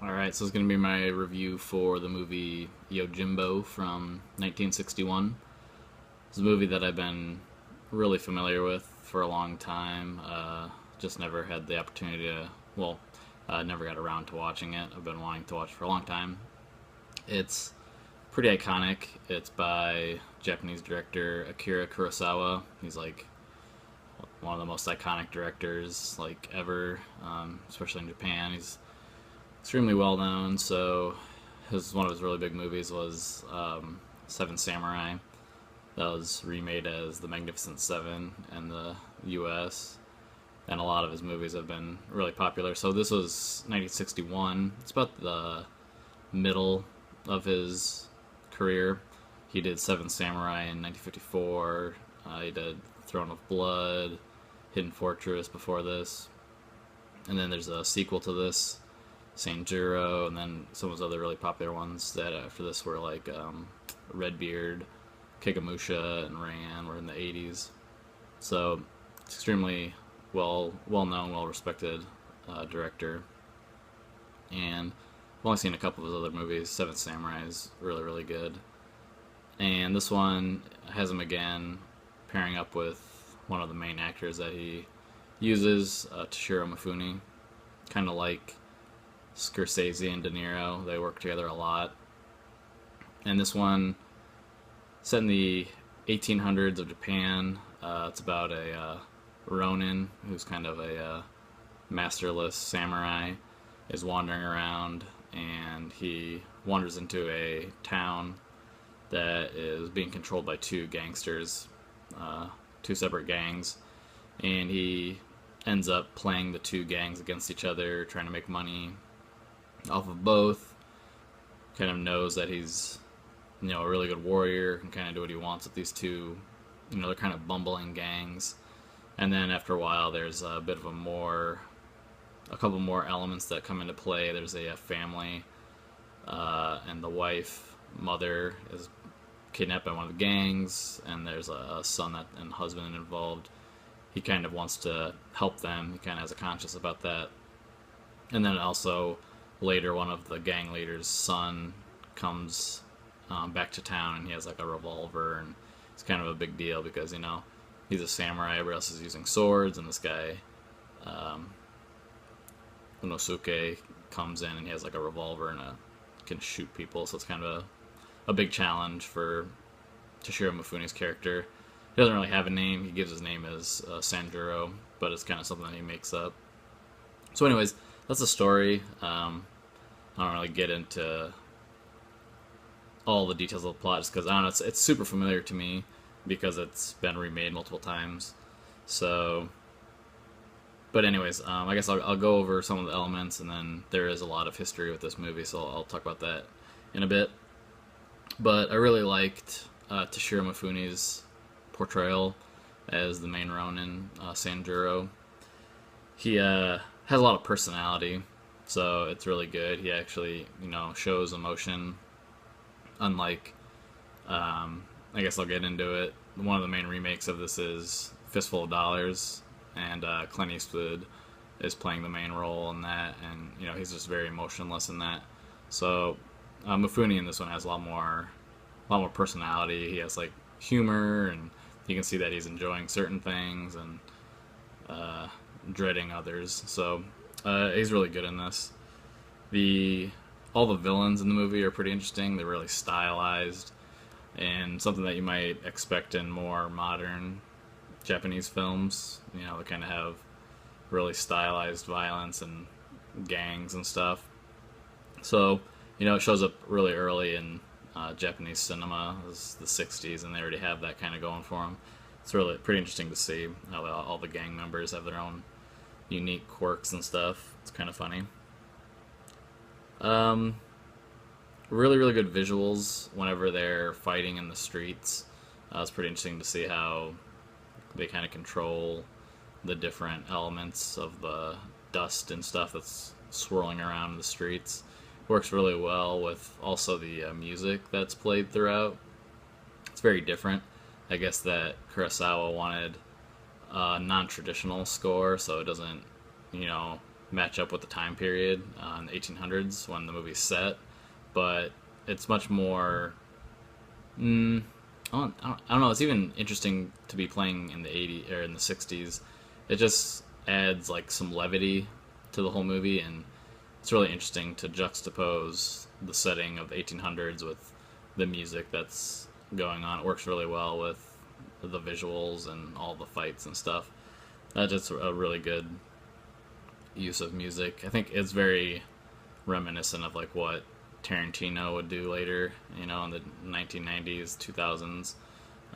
Alright, so it's going to be my review for the movie Yojimbo from 1961. It's a movie that I've been really familiar with for a long time. Just never had the opportunity to, never got around to watching it. I've been wanting to watch it for a long time. It's pretty iconic. It's by Japanese director Akira Kurosawa. He's like one of the most iconic directors like ever, especially in Japan. He's extremely well known. So one of his really big movies was Seven Samurai. That was remade as The Magnificent Seven in the U.S. And a lot of his movies have been really popular. So this was 1961. It's about the middle of his career. He did Seven Samurai in 1954. He did Throne of Blood, Hidden Fortress before this. And then there's a sequel to this, Sanjuro, and then some of his other really popular ones that after this were like Redbeard, Kikamusha, and Ran were in the 80s. So it's extremely well known, well respected director. And I've only seen a couple of his other movies. Seven Samurai is really good. And this one has him again pairing up with one of the main actors that he uses, Toshiro Mifune. Kind of like Scorsese and De Niro. They work together a lot. And this one, set in the 1800s of Japan. It's about a Ronin who's kind of a masterless samurai, is wandering around, and he wanders into a town that is being controlled by two gangsters, two separate gangs, and he ends up playing the two gangs against each other, trying to make money off of both. Kind of knows that he's, a really good warrior, can kind of do what he wants with these two, they're kind of bumbling gangs. And then after a while, there's a bit of a couple more elements that come into play. There's a family, and the mother is kidnapped by one of the gangs, and there's a son and husband involved. He kind of wants to help them. He kind of has a conscience about that. And then also later, one of the gang leaders' son comes back to town, and he has like a revolver, and it's kind of a big deal because he's a samurai. Everybody else is using swords, and this guy Unosuke comes in, and he has like a revolver and can shoot people. So it's kind of a big challenge for Toshiro Mifune's character. He doesn't really have a name. He gives his name as Sanjuro, but it's kind of something that he makes up. So anyways, that's the story. I don't really get into all the details of the plot just because, I don't know, it's super familiar to me because it's been remade multiple times. So, but anyways, I guess I'll go over some of the elements, and then there is a lot of history with this movie, so I'll talk about that in a bit. But I really liked Toshiro Mifune's portrayal as the main Ronin, Sanjuro. He has a lot of personality, so it's really good. He actually, shows emotion, unlike, I guess I'll get into it. One of the main remakes of this is Fistful of Dollars, and Clint Eastwood is playing the main role in that, and he's just very emotionless in that. So Mifune in this one has a lot more personality. He has like humor, and you can see that he's enjoying certain things and dreading others. So he's really good in this. All the villains in the movie are pretty interesting. They're really stylized, and something that you might expect in more modern Japanese films. They kind of have really stylized violence and gangs and stuff. So, it shows up really early in Japanese cinema. It was the 60s, and they already have that kind of going for them. It's really pretty interesting to see how all the gang members have their own unique quirks and stuff. It's kind of funny. Really good visuals whenever they're fighting in the streets. It's pretty interesting to see how they kind of control the different elements of the dust and stuff that's swirling around in the streets. Works really well with also the music that's played throughout. It's very different. I guess that Kurosawa wanted a non-traditional score, so it doesn't, match up with the time period in the 1800s when the movie's set, but it's much more. I don't know. It's even interesting to be playing in the 80s or in the 60s. It just adds like some levity to the whole movie, and it's really interesting to juxtapose the setting of the 1800s with the music that's going on. It works really well with the visuals and all the fights and stuff. That's just a really good use of music. I think it's very reminiscent of like what Tarantino would do later, in the 1990s, 2000s.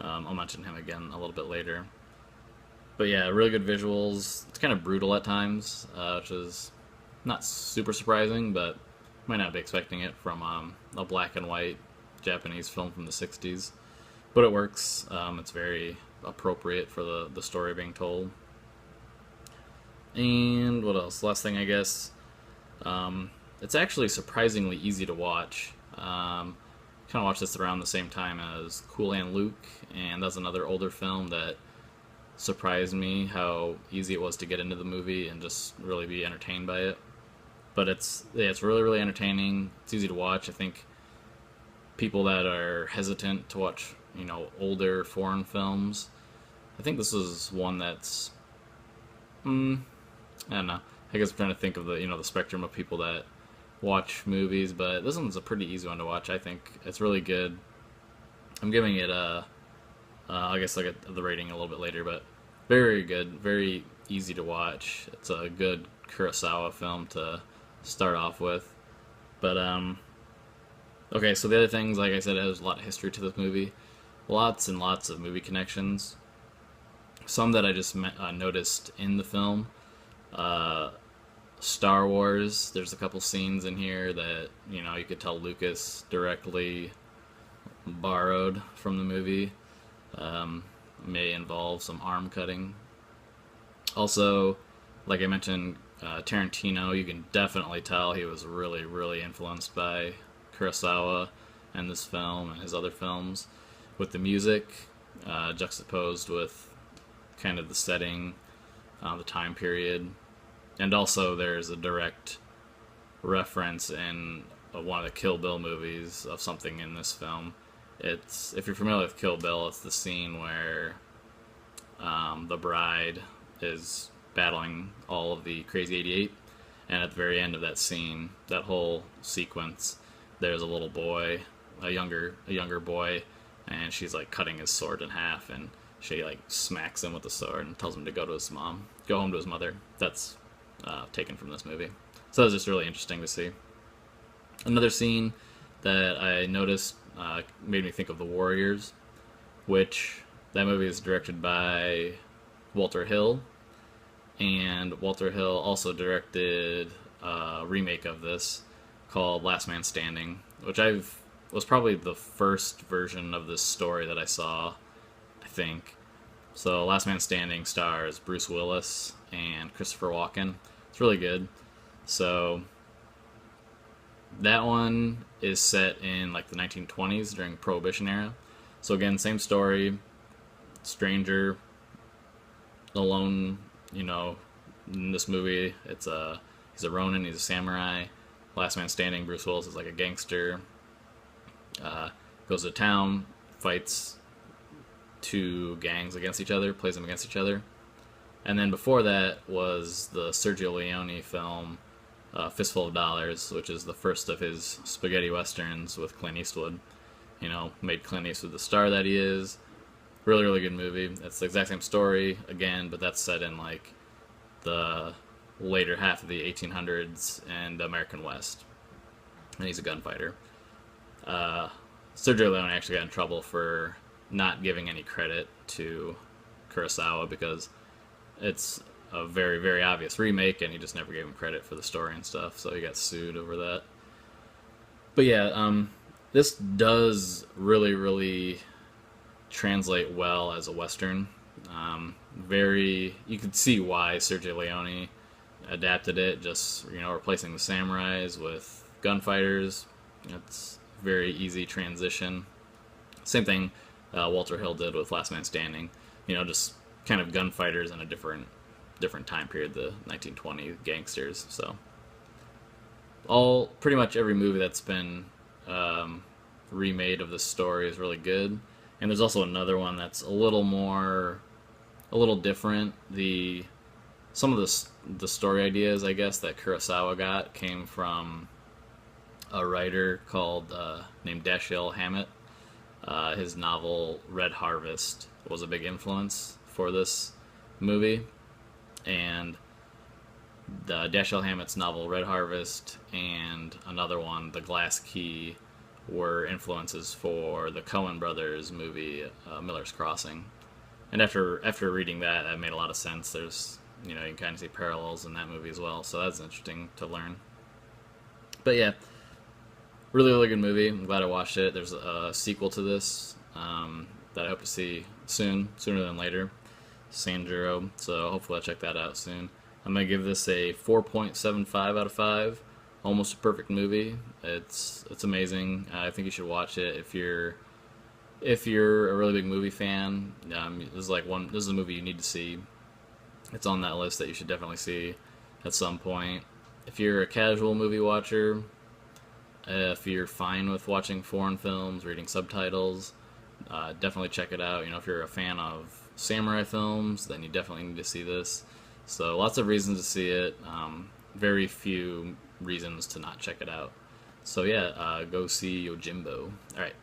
I'll mention him again a little bit later. But yeah, really good visuals. It's kind of brutal at times, which is not super surprising, but might not be expecting it from a black and white Japanese film from the 60s. But it works. It's very appropriate for the story being told. And what else? Last thing, I guess. It's actually surprisingly easy to watch. Kind of watched this around the same time as Cool and Luke, and that's another older film that surprised me how easy it was to get into the movie and just really be entertained by it. But it's really, really entertaining. It's easy to watch. I think people that are hesitant to watch, older foreign films, I think this is one that's, I don't know. I guess I'm trying to think of the spectrum of people that watch movies, but this one's a pretty easy one to watch. I think it's really good. I'm giving it I guess I'll get the rating a little bit later, but very good, very easy to watch. It's a good Kurosawa film to start off with. But okay, so the other things, like I said, there's a lot of history to this movie, lots and lots of movie connections. Some that I just noticed in the film. Star Wars, there's a couple scenes in here that, you could tell Lucas directly borrowed from the movie. May involve some arm cutting. Also, like I mentioned, Tarantino, you can definitely tell he was really, really influenced by Kurosawa and this film and his other films, with the music juxtaposed with kind of the setting, the time period. And also there's a direct reference in one of the Kill Bill movies of something in this film. It's, if you're familiar with Kill Bill, it's the scene where the bride is battling all of the Crazy 88, and at the very end of that scene, that whole sequence, there's a little boy, a younger boy, and she's like cutting his sword in half, and she like smacks him with the sword and tells him to go home to his mother. That's taken from this movie. So it was just really interesting to see. Another scene that I noticed made me think of The Warriors, which that movie is directed by Walter Hill, and Walter Hill also directed a remake of this called Last Man Standing, which was probably the first version of this story that I saw, I think. So Last Man Standing stars Bruce Willis and Christopher Walken. It's really good. So that one is set in like the 1920s during Prohibition era. So again, same story, stranger, alone, in this movie. He's a Ronin, he's a samurai. Last Man Standing, Bruce Willis is like a gangster. Goes to town, fights two gangs against each other, plays them against each other. And then before that was the Sergio Leone film, Fistful of Dollars, which is the first of his spaghetti westerns with Clint Eastwood. Made Clint Eastwood the star that he is. Really, really good movie. It's the exact same story, again, but that's set in like the later half of the 1800s and the American West. And he's a gunfighter. Sergio Leone actually got in trouble for not giving any credit to Kurosawa because it's a very, very obvious remake, and he just never gave him credit for the story and stuff, so he got sued over that. But yeah, this does really, really translate well as a Western. You could see why Sergio Leone adapted it, just, replacing the samurais with gunfighters. It's a very easy transition. Same thing Walter Hill did with Last Man Standing. Just kind of gunfighters in a different different time period, the 1920 gangsters. So all pretty much every movie that's been remade of this story is really good. And there's also another one that's a little different. Some of the story ideas, I guess, that Kurosawa got came from a writer called named Dashiell Hammett. His novel Red Harvest was a big influence for this movie, and Dashiell Hammett's novel Red Harvest and another one, The Glass Key, were influences for the Coen brothers movie Miller's Crossing. And after reading that, that made a lot of sense. There's, you can kind of see parallels in that movie as well, so that's interesting to learn. But yeah, really, really good movie. I'm glad I watched it. There's a sequel to this that I hope to see sooner than later, Sanjuro. So hopefully I'll check that out soon. I'm going to give this a 4.75 out of 5. Almost a perfect movie. It's amazing. I think you should watch it if you're a really big movie fan. This is a movie you need to see. It's on that list that you should definitely see at some point. If you're a casual movie watcher, if you're fine with watching foreign films, reading subtitles, definitely check it out. If you're a fan of samurai films, then you definitely need to see this. So lots of reasons to see it. Very few reasons to not check it out. So yeah, go see Yojimbo. Alright.